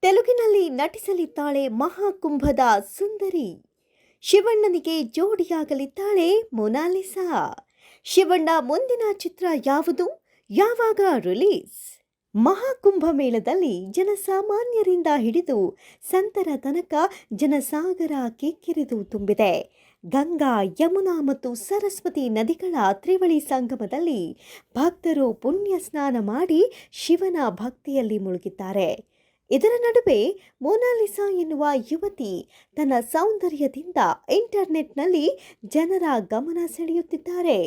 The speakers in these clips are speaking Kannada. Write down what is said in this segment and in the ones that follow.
ತೆಲುಗಿನಲ್ಲಿ ನಟಿಸಲಿದ್ದಾಳೆ ಮಹಾಕುಂಭದ ಸುಂದರಿ. ಶಿವಣ್ಣನಿಗೆ ಜೋಡಿಯಾಗಲಿದ್ದಾಳೆ ಮೊನಾಲಿಸಾ. ಶಿವಣ್ಣ ಮುಂದಿನ ಚಿತ್ರ ಯಾವುದು, ಯಾವಾಗ ರಿಲೀಸ್? ಮಹಾಕುಂಭ ಮೇಳದಲ್ಲಿ ಜನಸಾಮಾನ್ಯರಿಂದ ಹಿಡಿದು ಸಂತರ ತನಕ ಜನಸಾಗರ ಕಿಕ್ಕಿರಿದು ತುಂಬಿದೆ. ಗಂಗಾ, ಯಮುನಾ ಮತ್ತು ಸರಸ್ವತಿ ನದಿಗಳ ತ್ರಿವಳಿ ಸಂಗಮದಲ್ಲಿ ಭಕ್ತರು ಪುಣ್ಯ ಸ್ನಾನ ಮಾಡಿ ಶಿವನ ಭಕ್ತಿಯಲ್ಲಿ ಮುಳುಗಿದ್ದಾರೆ. ಇದರ ನಡುವೆ ಮೊನಾಲಿಸಾ ಎನ್ನುವ ಯುವತಿ ತನ್ನ ಸೌಂದರ್ಯದಿಂದ ಇಂಟರ್ನೆಟ್ನಲ್ಲಿ ಜನರ ಗಮನ ಸೆಳೆಯುತ್ತಿದ್ದಾರೆ.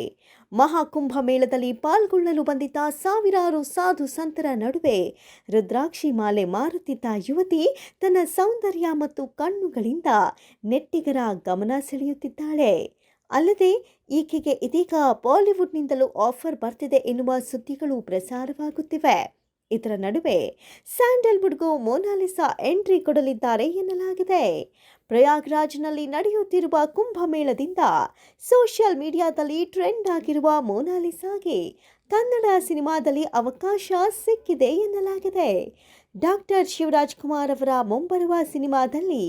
ಮಹಾಕುಂಭ ಮೇಳದಲ್ಲಿ ಪಾಲ್ಗೊಳ್ಳಲು ಬಂದಿದ್ದ ಸಾವಿರಾರು ಸಾಧು ಸಂತರ ನಡುವೆ ರುದ್ರಾಕ್ಷಿ ಮಾಲೆ ಮಾರುತ್ತಿದ್ದ ಯುವತಿ ತನ್ನ ಸೌಂದರ್ಯ ಮತ್ತು ಕಣ್ಣುಗಳಿಂದ ನೆಟ್ಟಿಗರ ಗಮನ ಸೆಳೆಯುತ್ತಿದ್ದಾಳೆ. ಅಲ್ಲದೆ ಈಕೆಗೆ ಇದೀಗ ಬಾಲಿವುಡ್ನಿಂದಲೂ ಆಫರ್ ಬರ್ತಿದೆ ಎನ್ನುವ ಸುದ್ದಿಗಳು ಪ್ರಸಾರವಾಗುತ್ತಿವೆ. ಇದರ ನಡುವೆ ಸ್ಯಾಂಡಲ್ವುಡ್ಗೂ ಮೊನಾಲಿಸಾ ಎಂಟ್ರಿ ಕೊಡಲಿದ್ದಾರೆ ಎನ್ನಲಾಗಿದೆ. ಪ್ರಯಾಗ್ರಾಜ್ನಲ್ಲಿ ನಡೆಯುತ್ತಿರುವ ಕುಂಭಮೇಳದಿಂದ ಸೋಷಿಯಲ್ ಮೀಡಿಯಾದಲ್ಲಿ ಟ್ರೆಂಡ್ ಆಗಿರುವ ಮೊನಾಲಿಸಾಗೆ ಕನ್ನಡ ಸಿನಿಮಾದಲ್ಲಿ ಅವಕಾಶ ಸಿಕ್ಕಿದೆ ಎನ್ನಲಾಗಿದೆ. ಡಾಕ್ಟರ್ ಶಿವರಾಜ್ಕುಮಾರ್ ಅವರ ಮುಂಬರುವ ಸಿನಿಮಾದಲ್ಲಿ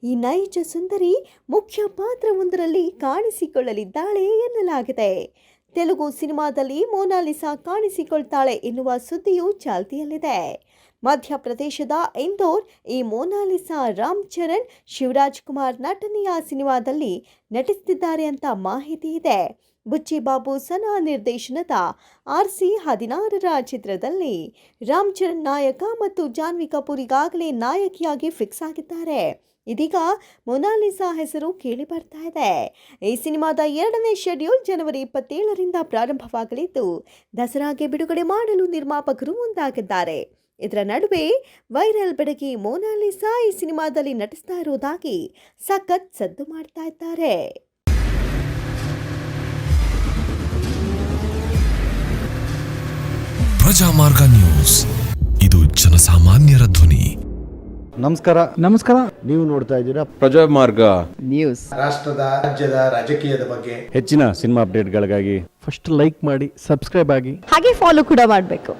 ಈ ನೈಜ ಸುಂದರಿ ಮುಖ್ಯ ಪಾತ್ರವೊಂದರಲ್ಲಿ ಕಾಣಿಸಿಕೊಳ್ಳಲಿದ್ದಾಳೆ ಎನ್ನಲಾಗಿದೆ. ತೆಲುಗು ಸಿನಿಮಾದಲ್ಲಿ ಮೊನಾಲಿಸಾ ಕಾಣಿಸಿಕೊಳ್ತಾಳೆ ಎನ್ನುವ ಸುದ್ದಿಯು ಚಾಲ್ತಿಯಲ್ಲಿದೆ. ಮಧ್ಯಪ್ರದೇಶದ ಇಂದೋರ್ ಈ ಮೊನಾಲಿಸಾ ರಾಮ್ ಚರಣ್, ಶಿವರಾಜ್ಕುಮಾರ್ ನಟನೆಯ ಸಿನಿಮಾದಲ್ಲಿ ನಟಿಸುತ್ತಿದ್ದಾರೆ ಅಂತ ಮಾಹಿತಿ ಇದೆ. ಬುಚ್ಚಿ ಬಾಬು ಸನಾ ನಿರ್ದೇಶನದ RC-16 ಚಿತ್ರದಲ್ಲಿ ರಾಮ್ ಚರಣ್ ನಾಯಕ ಮತ್ತು ಜಾನ್ವಿ ಕಪೂರ್ ಈಗಾಗಲೇ ನಾಯಕಿಯಾಗಿ ಫಿಕ್ಸ್ ಆಗಿದ್ದಾರೆ. ಇದೀಗ ಮೊನಾಲಿಸಾ ಹೆಸರು ಕೇಳಿ ಬರ್ತಾ ಇದೆ. ಈ ಸಿನಿಮಾದ 2ನೇ ಶೆಡ್ಯೂಲ್ ಜನವರಿ 27ರಿಂದ ಪ್ರಾರಂಭವಾಗಲಿದ್ದು ದಸರಾಗೆ ಬಿಡುಗಡೆ ಮಾಡಲು ನಿರ್ಮಾಪಕರು ಮುಂದಾಗಿದ್ದಾರೆ. ಇದರ ನಡುವೆ ವೈರಲ್ ಬೆಡಗಿ ಮೊನಾಲಿಸಾ ಈ ಸಿನಿಮಾದಲ್ಲಿ ನಟಿಸ್ತಾ ಇರೋದಾಗಿ ಸಖತ್ ಸದ್ದು ಮಾಡ್ತಾ ಇದ್ದಾರೆ. ಪ್ರಜಾಮಾರ್ಗ ನ್ಯೂಸ್, ಇದು ಜನಸಾಮಾನ್ಯರ ಧ್ವನಿ. ನಮಸ್ಕಾರ. ನೀವು ನೋಡ್ತಾ ಇದ್ದೀರಾ ಪ್ರಜಾಮಾರ್ಗ ನ್ಯೂಸ್. ರಾಷ್ಟ್ರದ, ರಾಜ್ಯದ ರಾಜಕೀಯದ ಬಗ್ಗೆ ಹೆಚ್ಚಿನ ಸಿನಿಮಾ ಅಪ್ಡೇಟ್ಗಳಿಗಾಗಿ ಫಸ್ಟ್ ಲೈಕ್ ಮಾಡಿ, ಸಬ್ಸ್ಕ್ರೈಬ್ ಆಗಿ, ಹಾಗೆ ಫಾಲೋ ಕೂಡ ಮಾಡಬೇಕು.